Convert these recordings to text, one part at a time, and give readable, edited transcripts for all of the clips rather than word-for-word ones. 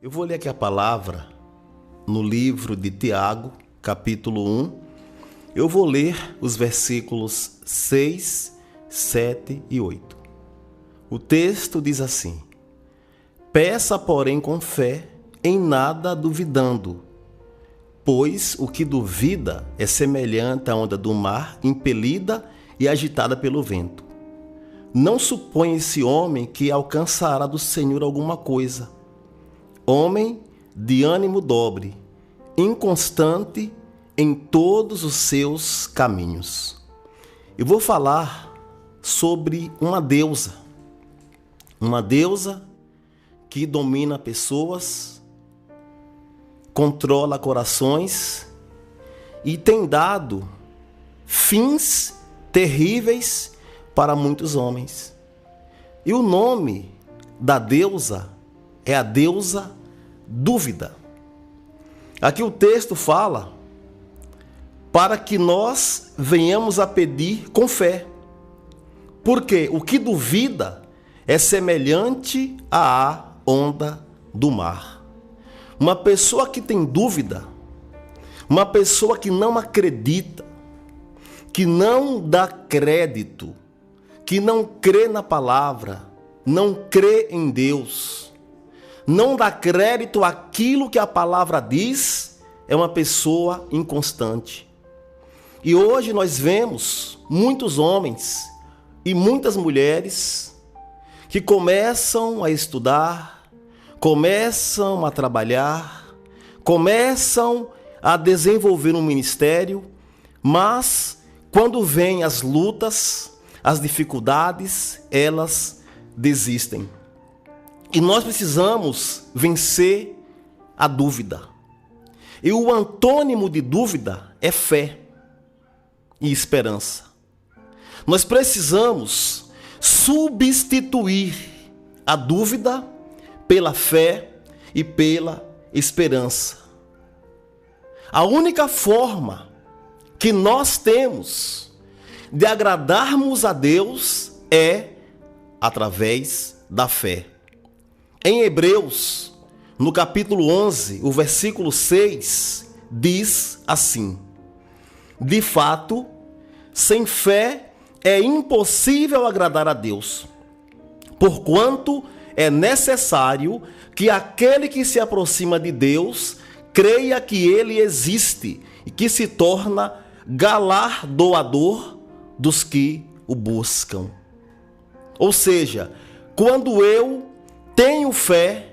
Eu vou ler aqui a palavra no livro de Tiago, capítulo 1. Eu vou ler os versículos 6, 7 e 8. O texto diz assim: Peça, porém, com fé, em nada duvidando, pois o que duvida é semelhante à onda do mar, impelida e agitada pelo vento. Não supõe esse homem que alcançará do Senhor alguma coisa. Homem de ânimo dobre, inconstante em todos os seus caminhos. Eu vou falar sobre uma deusa que domina pessoas, controla corações e tem dado fins terríveis para muitos homens. E o nome da deusa é a deusa dúvida. Aqui o texto fala para que nós venhamos a pedir com fé, porque o que duvida é semelhante à onda do mar. Uma pessoa que tem dúvida, uma pessoa que não acredita, que não dá crédito, que não crê na palavra, não crê em Deus, não dá crédito àquilo que a palavra diz, é uma pessoa inconstante. E hoje nós vemos muitos homens e muitas mulheres que começam a estudar, começam a trabalhar, começam a desenvolver um ministério, mas quando vêm as lutas, as dificuldades, elas desistem. E nós precisamos vencer a dúvida. E o antônimo de dúvida é fé e esperança. Nós precisamos substituir a dúvida pela fé e pela esperança. A única forma que nós temos de agradarmos a Deus é através da fé. Em Hebreus, no capítulo 11, o versículo 6, diz assim: De fato, sem fé é impossível agradar a Deus, porquanto é necessário que aquele que se aproxima de Deus creia que Ele existe e que se torna galardoador dos que o buscam. Ou seja, quando eu tenho fé,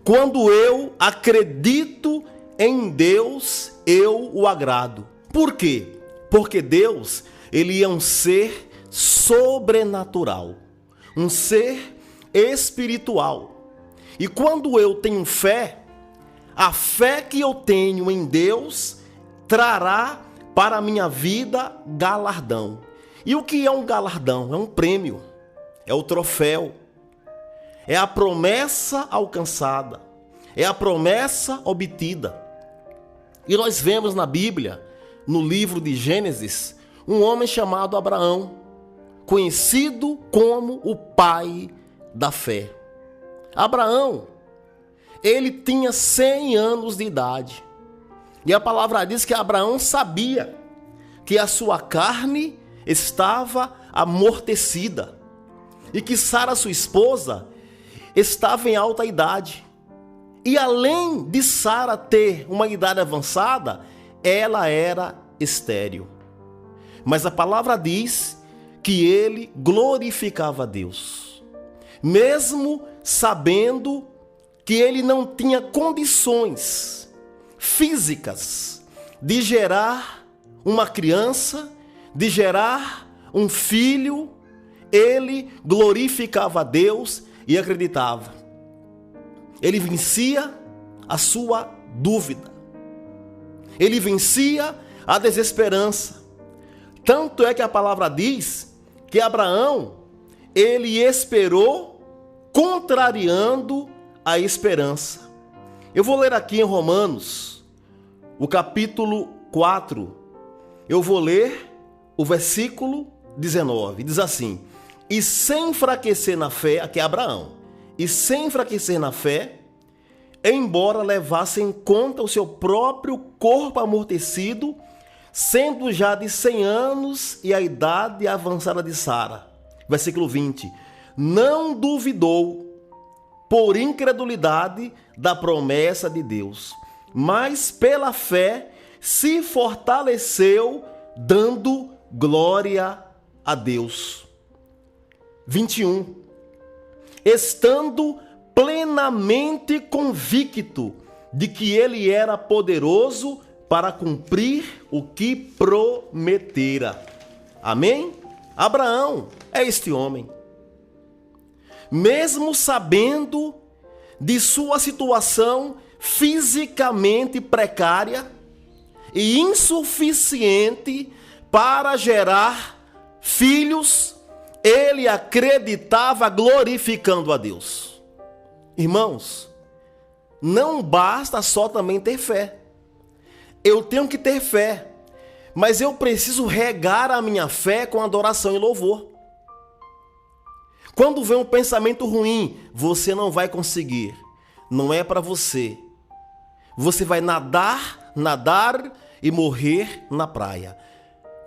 quando eu acredito em Deus, eu o agrado. Por quê? Porque Deus, Ele é um ser sobrenatural, um ser espiritual. E quando eu tenho fé, a fé que eu tenho em Deus trará para a minha vida galardão. E o que é um galardão? É um prêmio, é o troféu, é a promessa alcançada, é a promessa obtida. E nós vemos na Bíblia, no livro de Gênesis, um homem chamado Abraão, conhecido como o pai da fé. Abraão, ele tinha 100 anos de idade. E a palavra diz que Abraão sabia que a sua carne estava amortecida e que Sara, sua esposa, estava em alta idade. E além de Sara ter uma idade avançada, ela era estéril. Mas a palavra diz que ele glorificava a Deus, mesmo sabendo que ele não tinha condições físicas de gerar uma criança, de gerar um filho. Ele glorificava a Deus e acreditava. Ele vencia a sua dúvida. Ele vencia a desesperança. Tanto é que a palavra diz que Abraão, ele esperou contrariando a esperança. Eu vou ler aqui em Romanos, o capítulo 4. Eu vou ler o versículo 19. Diz assim: E sem enfraquecer na fé, aqui é Abraão, e sem enfraquecer na fé, embora levasse em conta o seu próprio corpo amortecido, sendo já de 100 anos e a idade avançada de Sara. Versículo 20. Não duvidou por incredulidade da promessa de Deus, mas pela fé se fortaleceu, dando glória a Deus. 21. Estando plenamente convicto de que ele era poderoso para cumprir o que prometera. Amém? Abraão é este homem. Mesmo sabendo de sua situação fisicamente precária e insuficiente para gerar filhos, ele acreditava glorificando a Deus. Irmãos, não basta só também ter fé. Eu tenho que ter fé, mas eu preciso regar a minha fé com adoração e louvor. Quando vem um pensamento ruim, você não vai conseguir. Não é para você. Você vai nadar e morrer na praia.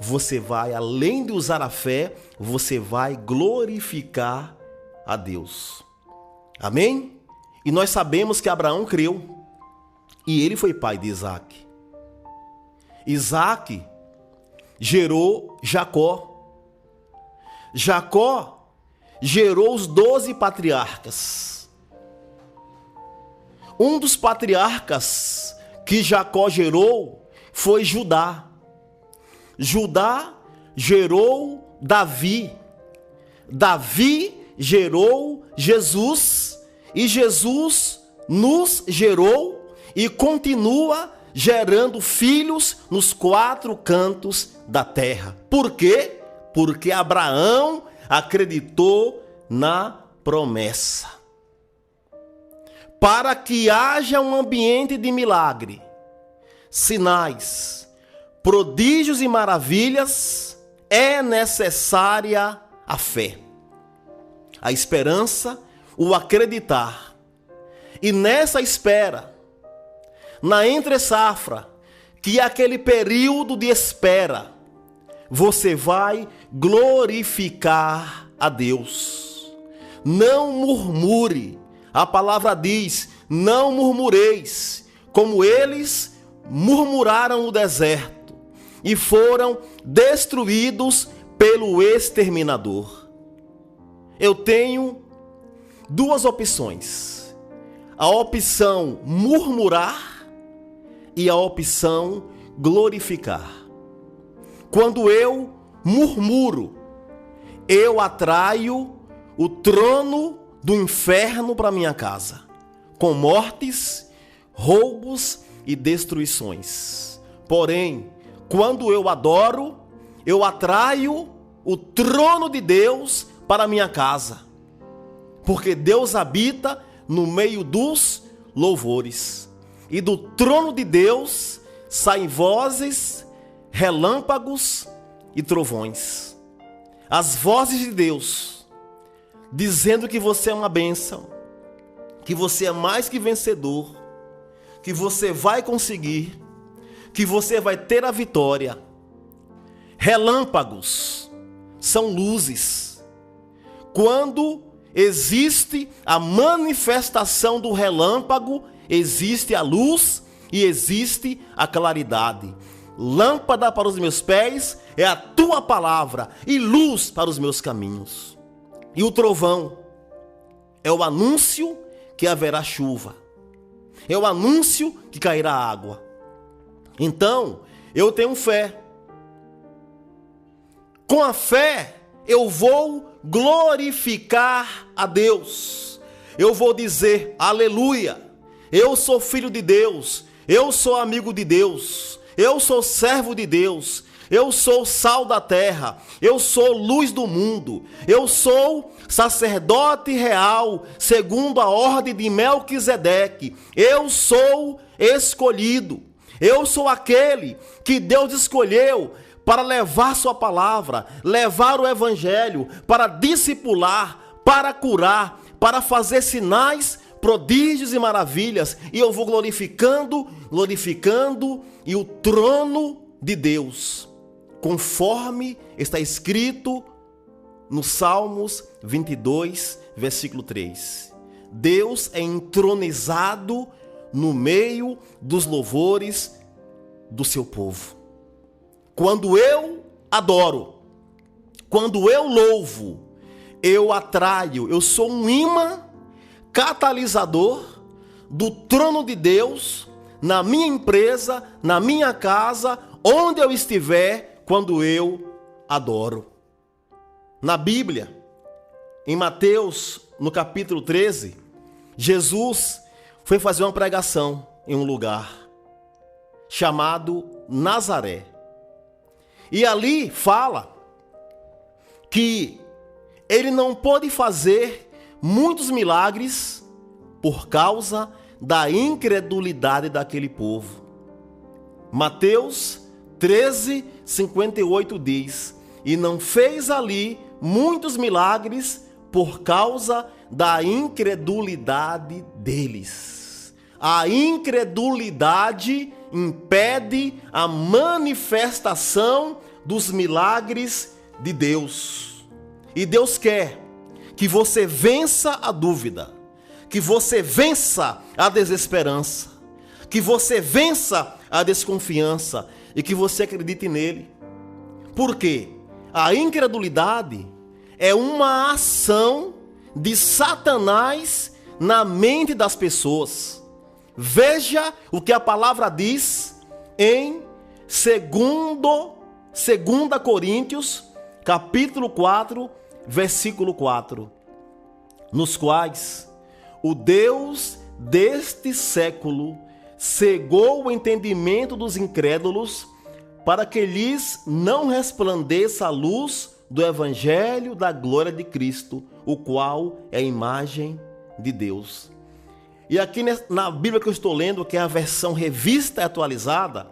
Você vai, além de usar a fé, você vai glorificar a Deus. Amém? E nós sabemos que Abraão creu. E ele foi pai de Isaac. Isaac gerou Jacó. Jacó gerou os 12 patriarcas. Um dos patriarcas que Jacó gerou foi Judá. Judá gerou Davi. Davi gerou Jesus. E Jesus nos gerou e continua gerando filhos nos 4 cantos da terra. Por quê? Porque Abraão acreditou na promessa. Para que haja um ambiente de milagre, sinais, prodígios e maravilhas, é necessária a fé, a esperança, o acreditar. E nessa espera, na entre-safra, que é aquele período de espera, você vai glorificar a Deus. Não murmure. A palavra diz: não murmureis, como eles murmuraram no deserto e foram destruídos pelo exterminador. Eu tenho 2 opções: a opção murmurar e a opção glorificar. Quando eu murmuro, eu atraio o trono do inferno para minha casa, com mortes, roubos e destruições. Porém, quando eu adoro, eu atraio o trono de Deus para minha casa, porque Deus habita no meio dos louvores. E do trono de Deus saem vozes, relâmpagos e trovões. As vozes de Deus dizendo que você é uma bênção, que você é mais que vencedor, que você vai conseguir, que você vai ter a vitória. Relâmpagos são luzes. Quando existe a manifestação do relâmpago, existe a luz e existe a claridade. Lâmpada para os meus pés é a tua palavra e luz para os meus caminhos. E o trovão é o anúncio que haverá chuva. É o anúncio que cairá água. Então, eu tenho fé. Com a fé, eu vou glorificar a Deus. Eu vou dizer: aleluia, eu sou filho de Deus, eu sou amigo de Deus, eu sou servo de Deus, eu sou sal da terra, eu sou luz do mundo, eu sou sacerdote real, segundo a ordem de Melquisedeque, eu sou escolhido, eu sou aquele que Deus escolheu para levar sua palavra, levar o evangelho, para discipular, para curar, para fazer sinais, prodígios e maravilhas, e eu vou glorificando, e o trono de Deus, conforme está escrito no Salmos 22, versículo 3. Deus é entronizado no meio dos louvores do seu povo. Quando eu adoro, quando eu louvo, eu atraio, eu sou um imã catalisador do trono de Deus na minha empresa, na minha casa, onde eu estiver, quando eu adoro. Na Bíblia, em Mateus, no capítulo 13, Jesus foi fazer uma pregação em um lugar chamado Nazaré. E ali fala que ele não pôde fazer muitos milagres por causa da incredulidade daquele povo. Mateus 13, 58 diz: e não fez ali muitos milagres por causa da incredulidade deles. A incredulidade impede a manifestação dos milagres de Deus. E Deus quer que você vença a dúvida, que você vença a desesperança, que você vença a desconfiança e que você acredite nele. Por quê? A incredulidade é uma ação de Satanás na mente das pessoas. Veja o que a palavra diz em 2 Coríntios, capítulo 4, versículo 4, nos quais o Deus deste século cegou o entendimento dos incrédulos para que lhes não resplandeça a luz do evangelho da glória de Cristo, o qual é a imagem de Deus. E aqui na Bíblia que eu estou lendo, que é a versão revista e atualizada,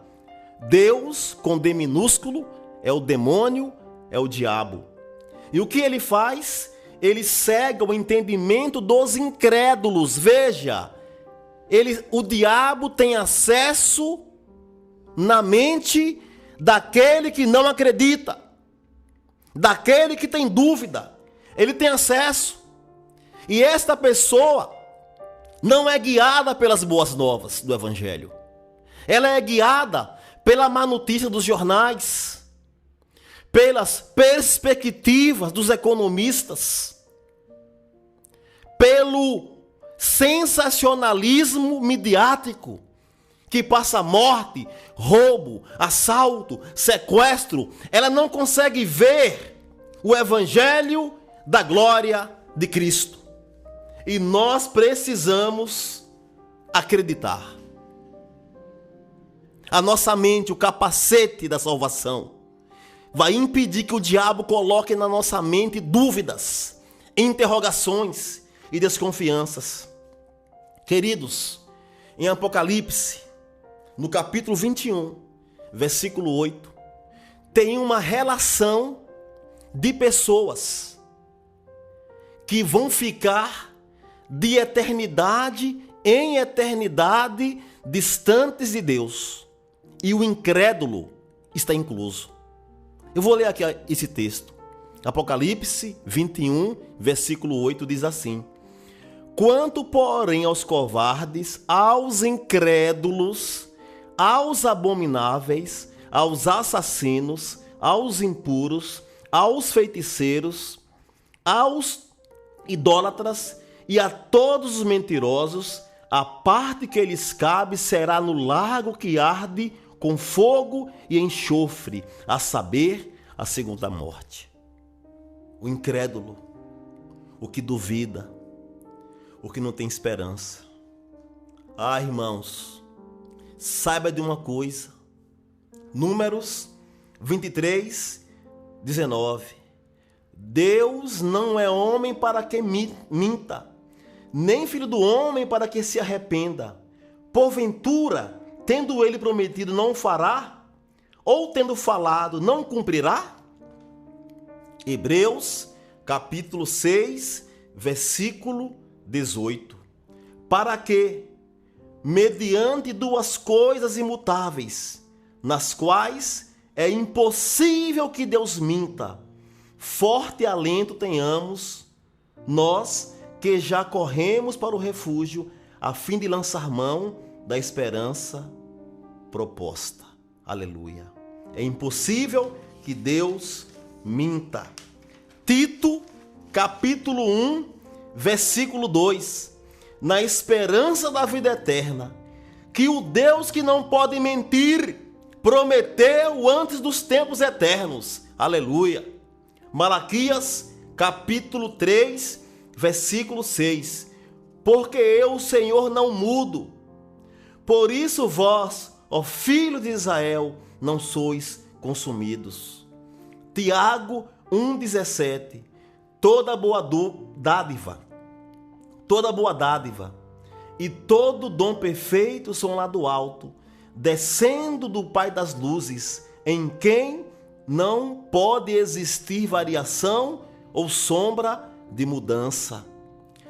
Deus, com D minúsculo, é o demônio, é o diabo. E o que ele faz? Ele cega o entendimento dos incrédulos. Veja, o diabo tem acesso na mente daquele que não acredita, daquele que tem dúvida. Ele tem acesso. E esta pessoa não é guiada pelas boas novas do evangelho. Ela é guiada pela má notícia dos jornais, pelas perspectivas dos economistas, pelo sensacionalismo midiático que passa morte, roubo, assalto, sequestro. Ela não consegue ver o evangelho da glória de Cristo. E nós precisamos acreditar. A nossa mente, o capacete da salvação, vai impedir que o diabo coloque na nossa mente dúvidas, interrogações e desconfianças. Queridos, em Apocalipse, no capítulo 21, versículo 8, tem uma relação de pessoas que vão ficar de eternidade em eternidade distantes de Deus. E o incrédulo está incluso. Eu vou ler aqui esse texto. Apocalipse 21, versículo 8 diz assim: quanto, porém, aos covardes, aos incrédulos, aos abomináveis, aos assassinos, aos impuros, aos feiticeiros, aos idólatras e a todos os mentirosos, a parte que lhes cabe será no lago que arde com fogo e enxofre, a saber, a segunda morte. O incrédulo, o que duvida, o que não tem esperança. Ah, irmãos, saiba de uma coisa. Números 23, 19. Deus não é homem para que minta, nem filho do homem para que se arrependa. Porventura, tendo ele prometido, não fará? Ou tendo falado, não cumprirá? Hebreus, capítulo 6, versículo 18. para que, mediante duas coisas imutáveis, nas quais é impossível que Deus minta, forte alento tenhamos, nós que já corremos para o refúgio, a fim de lançar mão da esperança proposta. Aleluia. É impossível que Deus minta. Tito, capítulo 1, versículo 2. Na esperança da vida eterna, que o Deus que não pode mentir, prometeu antes dos tempos eternos. Aleluia. Malaquias, capítulo 3, versículo 6. Porque eu, o Senhor, não mudo. Por isso vós, ó filhos de Israel, não sois consumidos. Tiago 1,17. Toda boa dádiva e todo dom perfeito são lá do alto, descendo do Pai das luzes, em quem não pode existir variação ou sombra de mudança.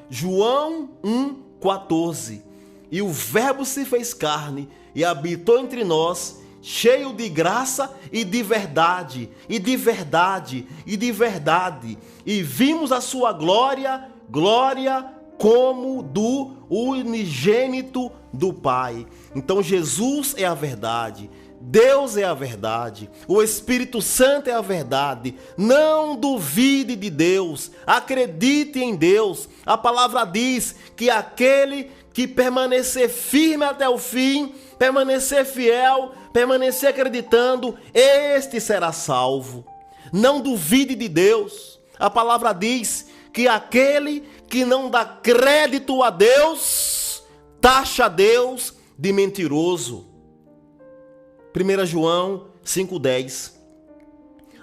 João 1,14. E o Verbo se fez carne e habitou entre nós, cheio de graça e de verdade, e vimos a sua glória como do unigênito do Pai. Então Jesus é a verdade, Deus é a verdade, o Espírito Santo é a verdade. Não duvide de Deus, acredite em Deus. A palavra diz que aquele que permanecer firme até o fim, permanecer fiel, permanecer acreditando, este será salvo. Não duvide de Deus. A palavra diz que aquele que não dá crédito a Deus, taxa Deus de mentiroso. 1 João 5,10.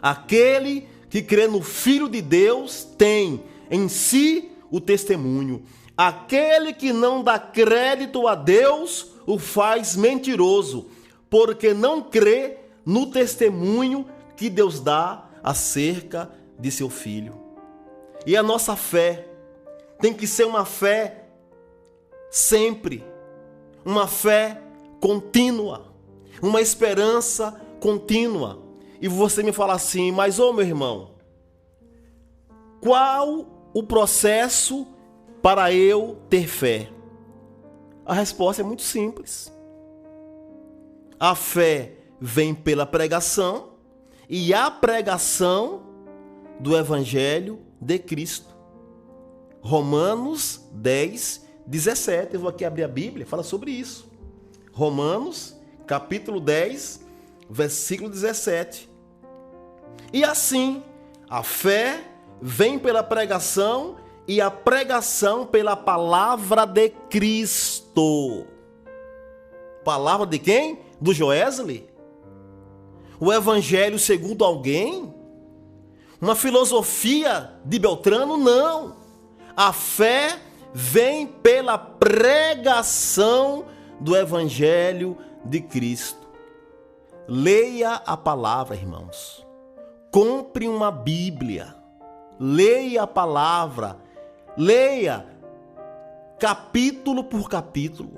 Aquele que crê no Filho de Deus tem em si o testemunho. Aquele que não dá crédito a Deus o faz mentiroso, porque não crê no testemunho que Deus dá acerca de seu Filho. E a nossa fé tem que ser uma fé sempre, uma fé contínua, uma esperança contínua. E você me fala assim, mas meu irmão, qual o processo para eu ter fé? A resposta é muito simples. A fé vem pela pregação e a pregação do Evangelho de Cristo. Romanos 10, 17. Eu vou aqui abrir a Bíblia, fala sobre isso. Romanos, capítulo 10, versículo 17. E assim, a fé vem pela pregação e a pregação pela palavra de Cristo. Palavra de quem? Do Joesley? O Evangelho segundo alguém? Uma filosofia de Beltrano? Não. A fé vem pela pregação do Evangelho de Cristo. Leia a palavra, irmãos. Compre uma Bíblia. Leia a palavra. Leia capítulo por capítulo.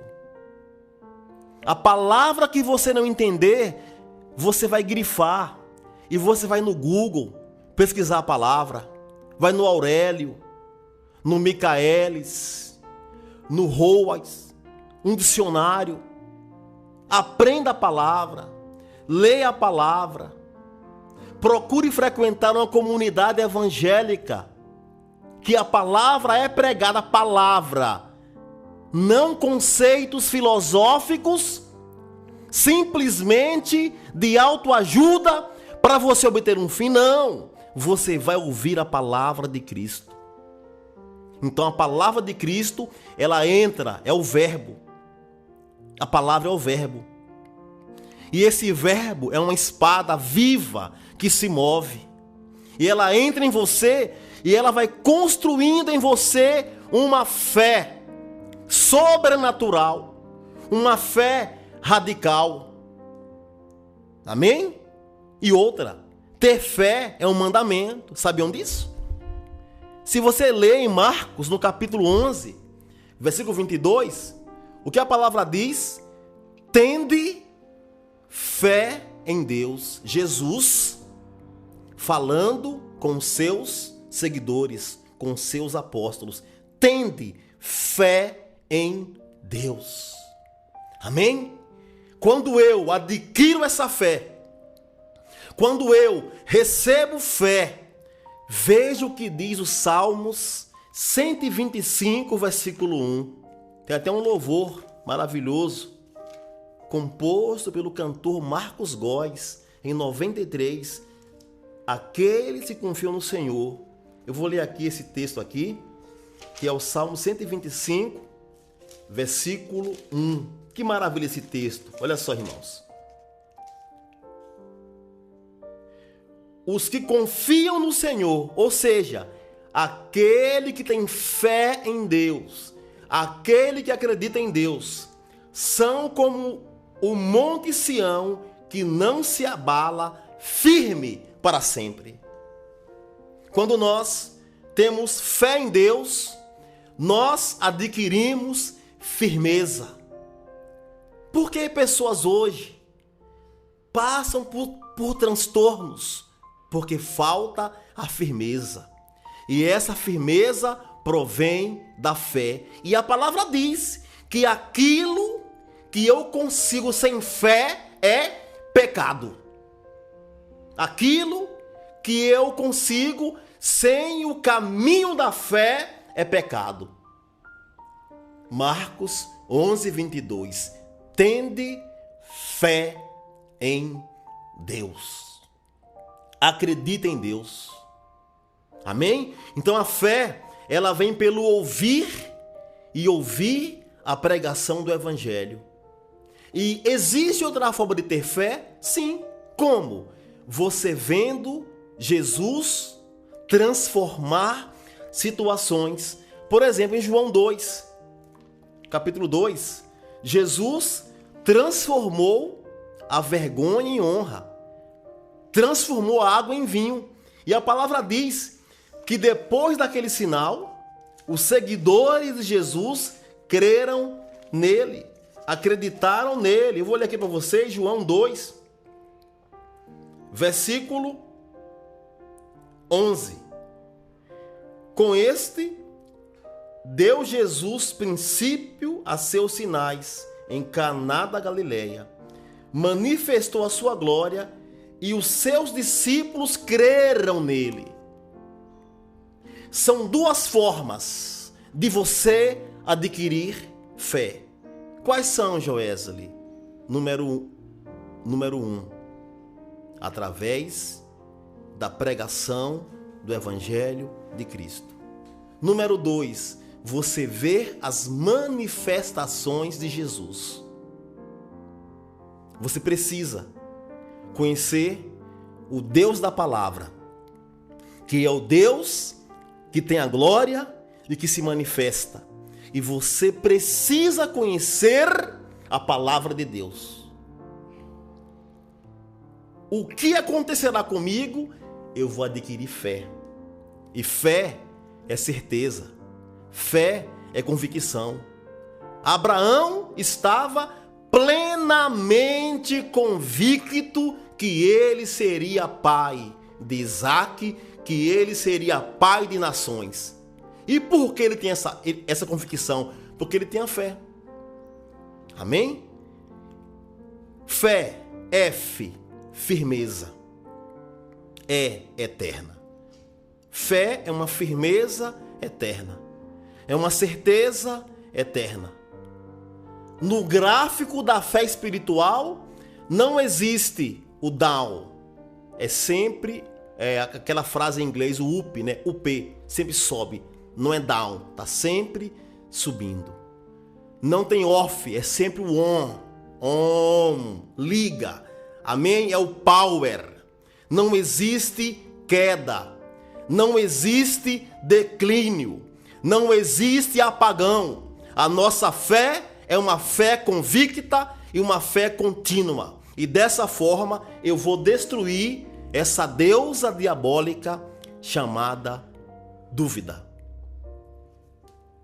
A palavra que você não entender, você vai grifar. E você vai no Google pesquisar a palavra. Vai no Aurélio, no Michaelis, no Roas, um dicionário. Aprenda a palavra. Leia a palavra. Procure frequentar uma comunidade evangélica que a palavra é pregada, a palavra, não conceitos filosóficos, simplesmente de autoajuda para você obter um fim. Não, você vai ouvir a palavra de Cristo. Então a palavra de Cristo, ela entra, é o verbo. A palavra é o verbo. E esse verbo é uma espada viva que se move. E ela entra em você e ela vai construindo em você uma fé sobrenatural, uma fé radical. Amém? E outra, ter fé é um mandamento. Sabiam disso? Se você ler em Marcos, no capítulo 11, versículo 22, o que a palavra diz? Tende fé em Deus. Jesus falando com seus seguidores, com seus apóstolos. Tende fé em Deus. Amém? Quando eu adquiro essa fé, quando eu recebo fé, veja o que diz os Salmos 125, versículo 1. Tem até um louvor maravilhoso, composto pelo cantor Marcos Góes, em 93. Aqueles que confiam no Senhor. Eu vou ler aqui esse texto aqui, que é o Salmo 125, versículo 1. Que maravilha esse texto. Olha só, irmãos. Os que confiam no Senhor, ou seja, aquele que tem fé em Deus, aquele que acredita em Deus, são como o monte Sião, que não se abala, firme para sempre. Quando nós temos fé em Deus, nós adquirimos firmeza. Por que pessoas hoje passam por transtornos? Porque falta a firmeza. E essa firmeza provém da fé. E a palavra diz que aquilo que eu consigo sem fé é pecado. Aquilo que eu consigo sem o caminho da fé é pecado. Marcos 11, 22. Tende fé em Deus. Acredita em Deus. Amém? Então a fé, ela vem pelo ouvir e ouvir a pregação do Evangelho. E existe outra forma de ter fé? Sim. Como? Você vendo Jesus transformar situações. Por exemplo, em João 2, capítulo 2, Jesus transformou a vergonha em honra. Transformou a água em vinho. E a palavra diz que depois daquele sinal, os seguidores de Jesus creram nele, acreditaram nele. Eu vou ler aqui para vocês, João 2, versículo 11. Com este, deu Jesus princípio a seus sinais em Caná da Galileia. Manifestou a sua glória e os seus discípulos creram nele. São duas formas de você adquirir fé. Quais são, Joesley? Número 1, através da pregação do Evangelho de Cristo. Número 2, você ver as manifestações de Jesus. Você precisa conhecer o Deus da palavra, que é o Deus que tem a glória e que se manifesta. E você precisa conhecer a palavra de Deus. O que acontecerá comigo? Eu vou adquirir fé. E fé é certeza. Fé é convicção. Abraão estava plenamente convicto que ele seria pai de Isaque, que ele seria pai de nações. E por que ele tem essa convicção? Porque ele tem a fé. Amém? Fé, F, firmeza, é eterna. Fé é uma firmeza eterna. É uma certeza eterna. No gráfico da fé espiritual, não existe o down. É sempre aquela frase em inglês, o up, né? O P, sempre sobe. Não é down, tá sempre subindo. Não tem off, é sempre o on. On, liga. Amém? É o power. Não existe queda. Não existe declínio. Não existe apagão. A nossa fé é uma fé convicta e uma fé contínua. E dessa forma eu vou destruir essa deusa diabólica chamada dúvida.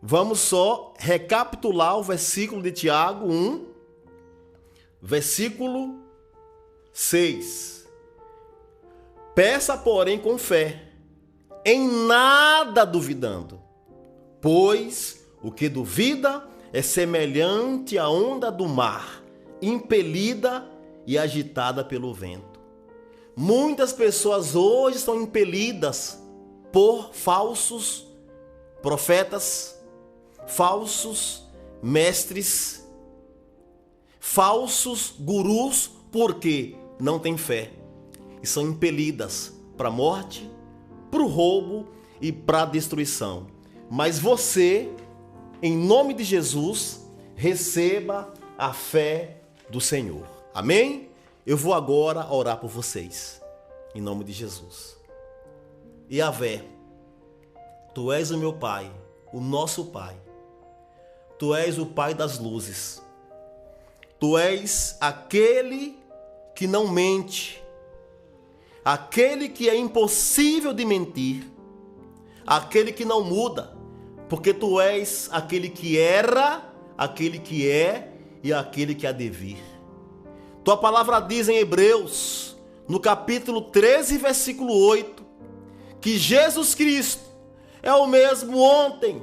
Vamos só recapitular o versículo de Tiago 1, versículo 6. Peça, porém, com fé, em nada duvidando, pois o que duvida é semelhante à onda do mar, impelida e agitada pelo vento. Muitas pessoas hoje estão impelidas por falsos profetas, falsos mestres, falsos gurus, porque não têm fé e são impelidas para a morte, para o roubo e para a destruição. Mas você, em nome de Jesus, receba a fé do Senhor. Amém? Eu vou agora orar por vocês, em nome de Jesus. Yahvé, Tu és o meu Pai, o nosso Pai. Tu és o Pai das luzes. Tu és aquele que não mente, aquele que é impossível de mentir, aquele que não muda, porque Tu és aquele que era, aquele que é e aquele que há de vir. Tua palavra diz em Hebreus, no capítulo 13, versículo 8, que Jesus Cristo é o mesmo ontem,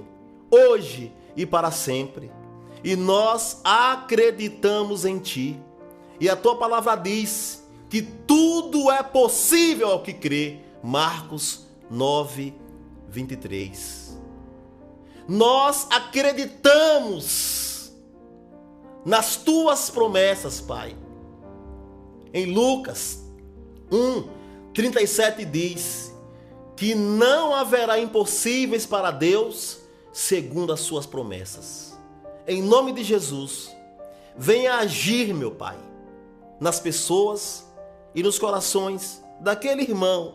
hoje e para sempre. E nós acreditamos em Ti. E a Tua palavra diz que tudo é possível ao que crê. Marcos 9, 23. Nós acreditamos nas Tuas promessas, Pai. Em Lucas 1, 37 diz que não haverá impossíveis para Deus segundo as suas promessas. Em nome de Jesus, venha agir, meu Pai, nas pessoas e nos corações daquele irmão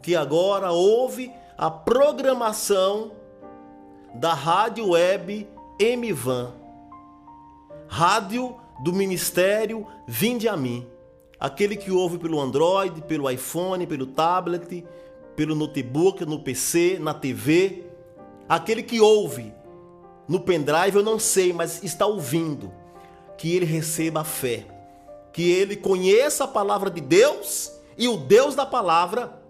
que agora ouve a programação da Rádio Web MVAN, rádio do Ministério Vinde a Mim. Aquele que ouve pelo Android, pelo iPhone, pelo tablet, pelo notebook, no PC, na TV. Aquele que ouve no pendrive, eu não sei, mas está ouvindo. Que ele receba a fé. Que ele conheça a palavra de Deus e o Deus da palavra.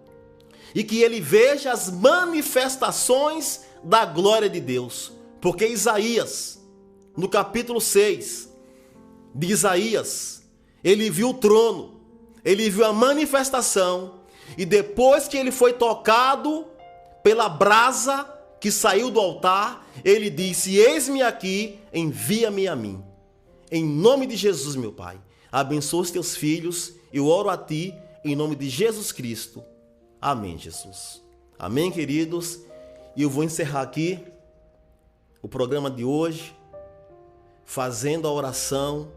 E que ele veja as manifestações da glória de Deus. Porque Isaías, no capítulo 6 de Isaías, ele viu o trono, ele viu a manifestação, e depois que ele foi tocado pela brasa que saiu do altar, ele disse: eis-me aqui, envia-me a mim. Em nome de Jesus, meu Pai, abençoa os teus filhos, eu oro a Ti, em nome de Jesus Cristo. Amém, Jesus. Amém, queridos. E eu vou encerrar aqui o programa de hoje, fazendo a oração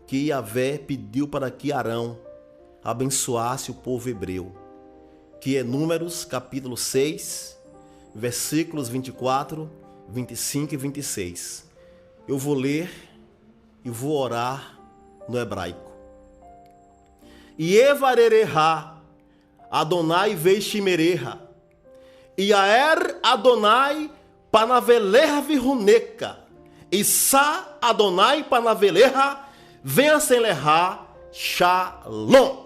que Yahvé pediu para que Arão abençoasse o povo hebreu, que é Números capítulo 6, versículos 24, 25 e 26. Eu vou ler e vou orar no hebraico. Yevarereha Adonai veishimereha, Yaer Adonai panaveleha viruneka, Issa Adonai panaveleha venha sem lerrar, Shalom.